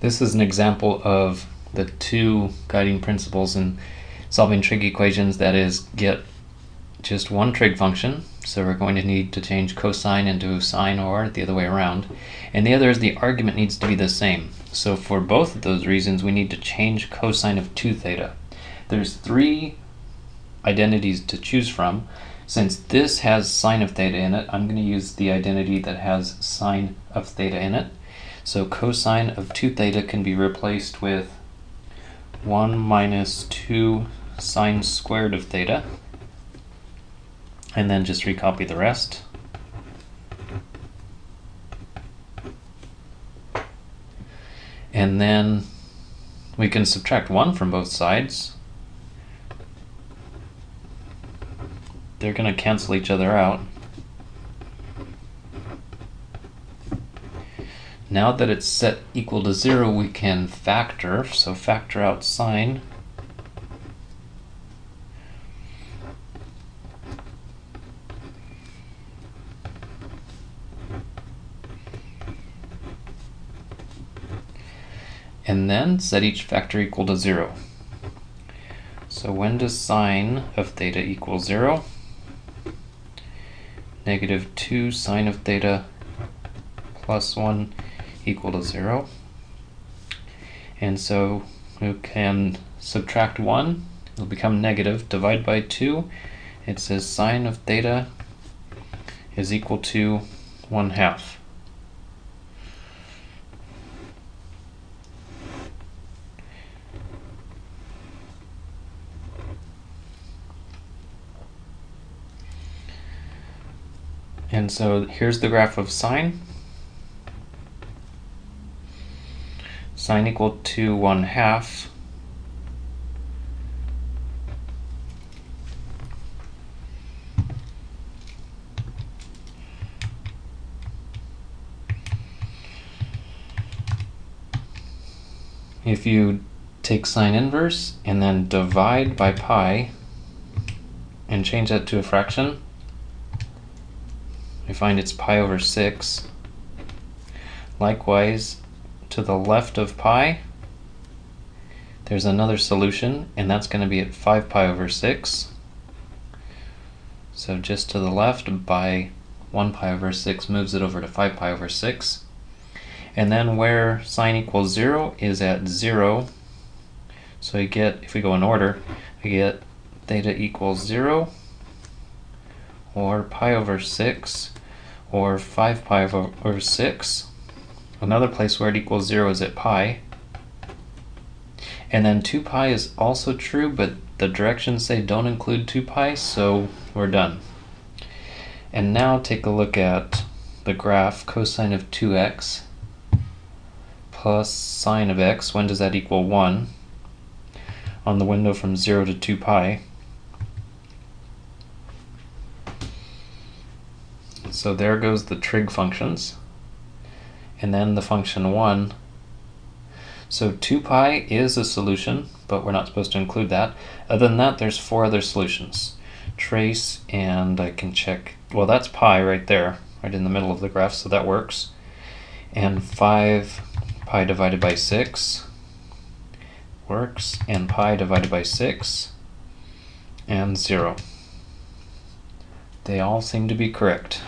This is an example of the two guiding principles in solving trig equations, that is, get just one trig function, so we're going to need to change cosine into sine or the other way around, and the other is the argument needs to be the same. So for both of those reasons we need to change cosine of 2 theta. There's 3 identities to choose from. Since this has sine of theta in it, I'm going to use the identity that has sine of theta in it. So cosine of 2 theta can be replaced with 1 minus 2 sine squared of theta, and then just recopy the rest. And then we can subtract 1 from both sides. They're going to cancel each other out. Now that it's set equal to 0, we can factor, so factor out sine. And then set each factor equal to 0. So when does sine of theta equal 0? Negative 2 sine of theta plus 1 equal to 0. And so we can subtract 1, it'll become negative, divide by 2, it says sine of theta is equal to 1/2. And so here's the graph of sine. Sine equal to 1/2. If you take sine inverse and then divide by pi and change that to a fraction, we find it's pi over 6. Likewise, to the left of pi, there's another solution, and that's going to be at 5 pi over 6. So just to the left, by 1 pi over 6 moves it over to 5 pi over 6. And then where sine equals 0 is at 0. So you get, if we go in order, we get theta equals 0, or pi over 6, or 5 pi over 6. Another place where it equals 0 is at pi. And then 2 pi is also true, but the directions say don't include 2 pi, so we're done. And now take a look at the graph cosine of 2x plus sine of x. When does that equal 1? On the window from 0 to 2 pi. So there goes the trig functions, and then the function 1. So 2 pi is a solution, but we're not supposed to include that. Other than that, there's 4 other solutions. Trace, and I can check, well, that's pi right there, right in the middle of the graph, so that works. And 5 pi divided by 6 works, and pi divided by 6, and 0. They all seem to be correct.